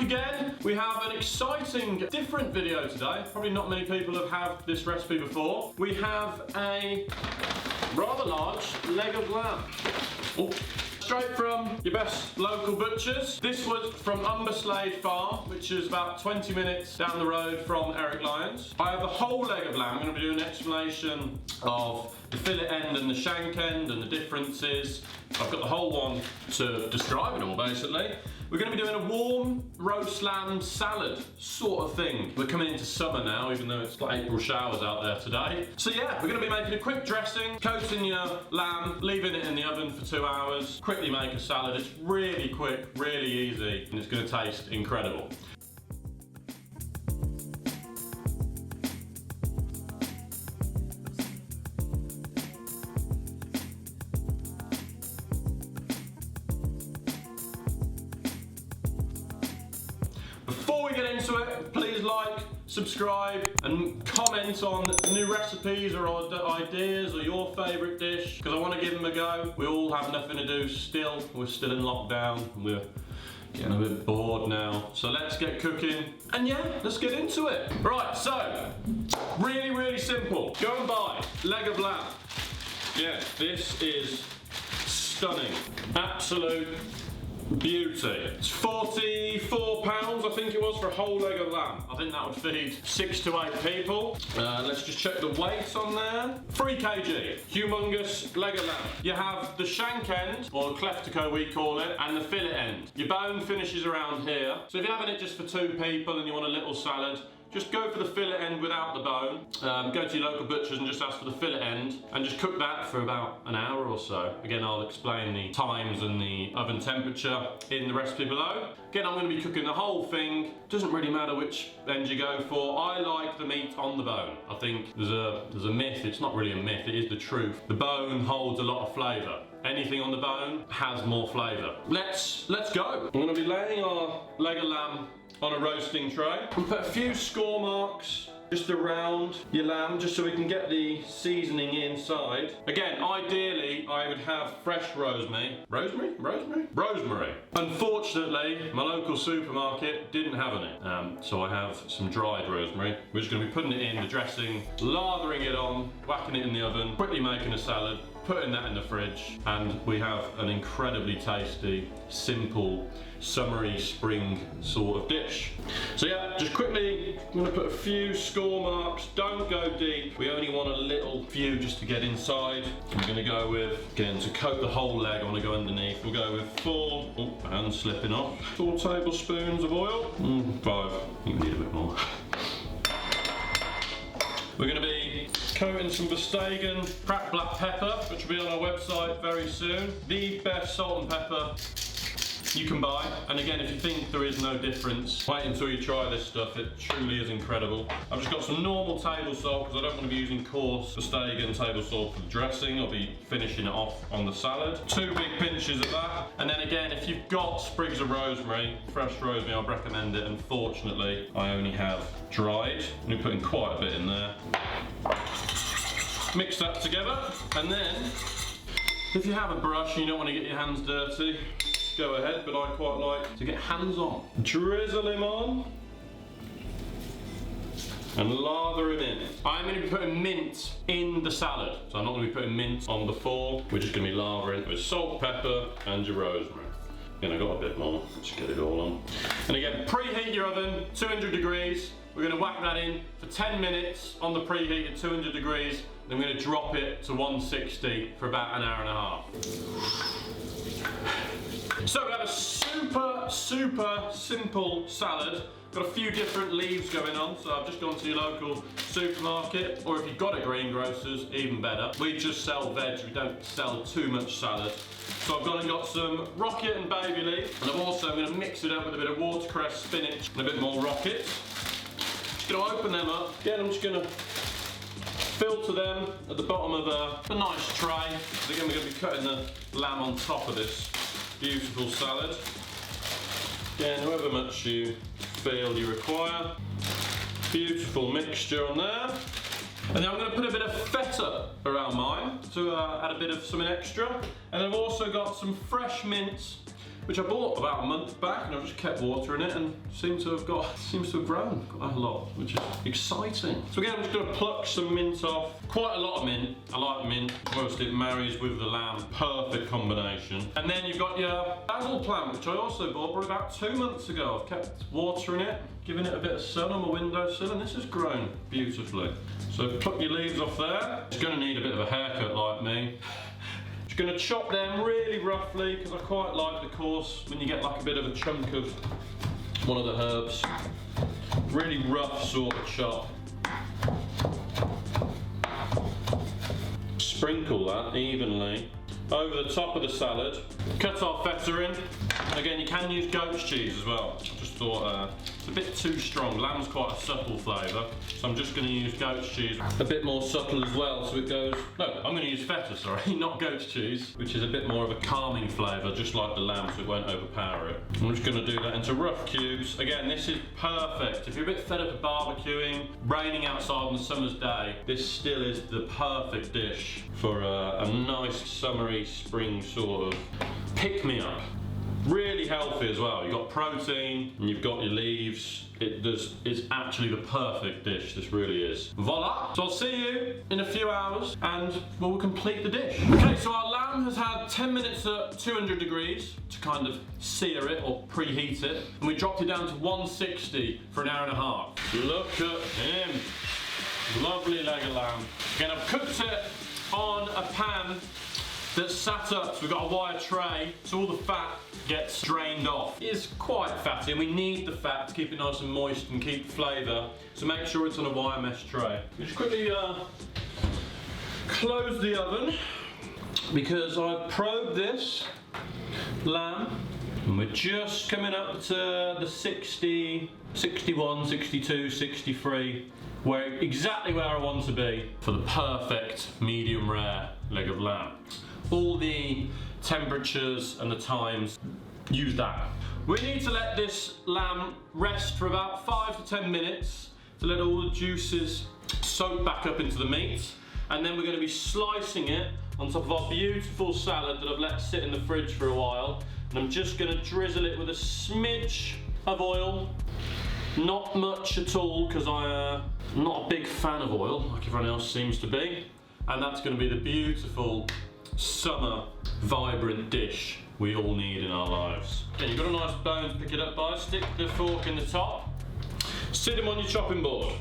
again. We have an exciting, different video today. Probably not many people have had this recipe before. We have a rather large leg of lamb. Oh. Straight from your best local butchers. This was from Umberslade Farm, which is about 20 minutes down the road from Eric Lyons. I have the whole leg of lamb. I'm going to be doing an explanation of the fillet end and the shank end and the differences. I've got the whole one to describe it all, basically. We're going to be doing a warm roast lamb salad sort of thing. We're coming into summer now, even though it's like April showers out there today. So yeah, we're going to be making a quick dressing, coating your lamb, leaving it in the oven for 2 hours, quickly make a salad. It's really quick, really easy, and it's going to taste incredible. Before we get into it, please like, subscribe, and comment on new recipes or ideas or your favourite dish, because I want to give them a go. We all have nothing to do still. We're still in lockdown. We're getting a bit bored now. So let's get cooking. And yeah, let's get into it. Right, so, really, really simple. Go and buy leg of lamb. Yeah, this is stunning. Absolute beauty. It's £44, I think it was, for a whole leg of lamb. I think that would feed 6 to 8 people. Let's just check the weight on there. 3 kg, humongous leg of lamb. You have the shank end, or cleftico we call it, and the fillet end. Your bone finishes around here. So if you're having it just for 2 people and you want a little salad, just go for the fillet end without the bone. Go to your local butchers and just ask for the fillet end and just cook that for about an hour or so. Again, I'll explain the times and the oven temperature in the recipe below. Again, I'm going to be cooking the whole thing. Doesn't really matter which end you go for. I like the meat on the bone. I think there's a myth. It's not really a myth, it is the truth. The bone holds a lot of flavour. Anything on the bone has more flavour. Let's go. I'm going to be laying our leg of lamb on a roasting tray. We'll put a few score marks just around your lamb, just so we can get the seasoning inside. Again, ideally, I would have fresh rosemary. Rosemary. Unfortunately, my local supermarket didn't have any. So I have some dried rosemary. We're just gonna be putting it in the dressing, lathering it on, whacking it in the oven, quickly making a salad, putting that in the fridge, and we have an incredibly tasty, simple, summery spring sort of dish. So yeah, just quickly, I'm gonna put a few score marks. Don't go deep. We only want a little few just to get inside. I'm gonna go with, again, to coat the whole leg, I wanna go underneath. We'll go with 4, oh, hands slipping off, 4 tablespoons of oil. 5, you need a bit more. We're going to be coating some Vestagen cracked black pepper, which will be on our website very soon. The best salt and pepper you can buy. And again, if you think there is no difference, wait until you try this stuff. It truly is incredible. I've just got some normal table salt because I don't want to be using coarse Vestagen table salt for the dressing. I'll be finishing it off on the salad. 2 big pinches of that. And then again, if you've got sprigs of rosemary, fresh rosemary, I'd recommend it. Unfortunately, I only have dried. I'm going to be putting quite a bit in there. Mix that together, and then if you have a brush and you don't want to get your hands dirty, go ahead, but I quite like to get hands on. Drizzle him on and lather him in. I'm going to be putting mint in the salad, so I'm not going to be putting mint on before. We're just going to be lathering with salt, pepper, and your rosemary. And I got a bit more, let's get it all on. And again, preheat your oven, 200 degrees. We're going to whack that in for 10 minutes on the preheated 200 degrees. Then we're going to drop it to 160 for about an hour and a half. So we have a super simple salad. Got a few different leaves going on, so I've just gone to your local supermarket, or if you've got a greengrocer's, even better. We just sell veg, we don't sell too much salad. So I've gone and got some rocket and baby leaf, and I'm also going to mix it up with a bit of watercress, spinach, and a bit more rocket. Just going to open them up. Again, I'm just going to filter them at the bottom of a nice tray. Again, we're going to be cutting the lamb on top of this beautiful salad. Again, however much you feel you require. Beautiful mixture on there. And then I'm going to put a bit of feta around mine to add a bit of something extra. And I've also got some fresh mint which I bought about a month back, and I've just kept watering it and seems to have grown quite a lot, which is exciting. So again, I'm just gonna pluck some mint off. Quite a lot of mint. I like mint. Mostly it marries with the lamb. Perfect combination. And then you've got your basil plant, which I also bought probably about 2 months ago. I've kept watering it, giving it a bit of sun on my windowsill, and this has grown beautifully. So pluck your leaves off there. It's gonna need a bit of a haircut like me. Just gonna chop them really roughly, because I quite like the coarse when you get like a bit of a chunk of one of the herbs. Really rough sort of chop. Sprinkle that evenly over the top of the salad. Cut our feta in. Again, you can use goat's cheese as well. Just thought it's a bit too strong. Lamb's quite a subtle flavour, so I'm just going to use goat's cheese. A bit more subtle as well, so it goes... No, I'm going to use feta, sorry, not goat's cheese, which is a bit more of a calming flavour, just like the lamb, so it won't overpower it. I'm just going to do that into rough cubes. Again, this is perfect. If you're a bit fed up of barbecuing, raining outside on a summer's day, this still is the perfect dish for a nice summery spring sort of pick-me-up. Really healthy as well. You've got protein and you've got your leaves. It's actually the perfect dish. This really is. Voila! So I'll see you in a few hours and we'll complete the dish. Okay, so our lamb has had 10 minutes at 200 degrees to kind of sear it or preheat it. And we dropped it down to 160 for an hour and a half. Look at him. Lovely leg of lamb. Again, I've cooked it on a pan that's sat up, so we've got a wire tray, so all the fat gets drained off. It is quite fatty, and we need the fat to keep it nice and moist and keep flavour, so make sure it's on a wire mesh tray. Just quickly close the oven, because I've probed this lamb, and we're just coming up to the 60, 61, 62, 63, exactly where I want to be for the perfect medium rare leg of lamb. All the temperatures and the times, use that. We need to let this lamb rest for about 5 to 10 minutes to let all the juices soak back up into the meat, and then we're going to be slicing it on top of our beautiful salad that I've let sit in the fridge for a while, and I'm just going to drizzle it with a smidge of oil. Not much at all, because I'm not a big fan of oil like everyone else seems to be, and that's going to be the beautiful summer vibrant dish we all need in our lives. Okay, you've got a nice bone to pick it up by. Stick the fork in the top, sit them on your chopping board.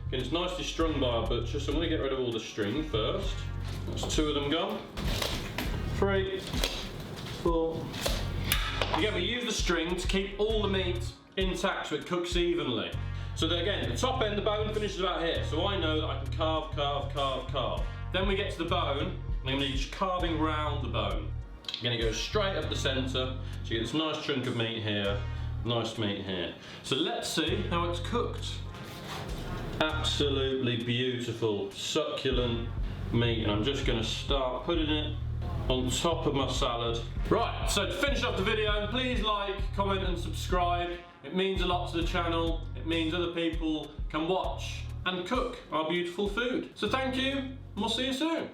Again, it's nicely strung by a butcher, so I'm going to get rid of all the string first. That's 2 of them gone. 3, 4. Again, we use the string to keep all the meat intact so it cooks evenly. So that, again, the top end, the bone finishes about here, so I know that I can carve, carve, carve, carve. Then we get to the bone, and I'm going to be just carving round the bone. I'm going to go straight up the centre, so you get this nice chunk of meat here, nice meat here. So let's see how it's cooked. Absolutely beautiful, succulent meat, and I'm just going to start putting it on top of my salad. Right, so to finish off the video, please like, comment and subscribe. It means a lot to the channel. It means other people can watch and cook our beautiful food. So thank you, and we'll see you soon.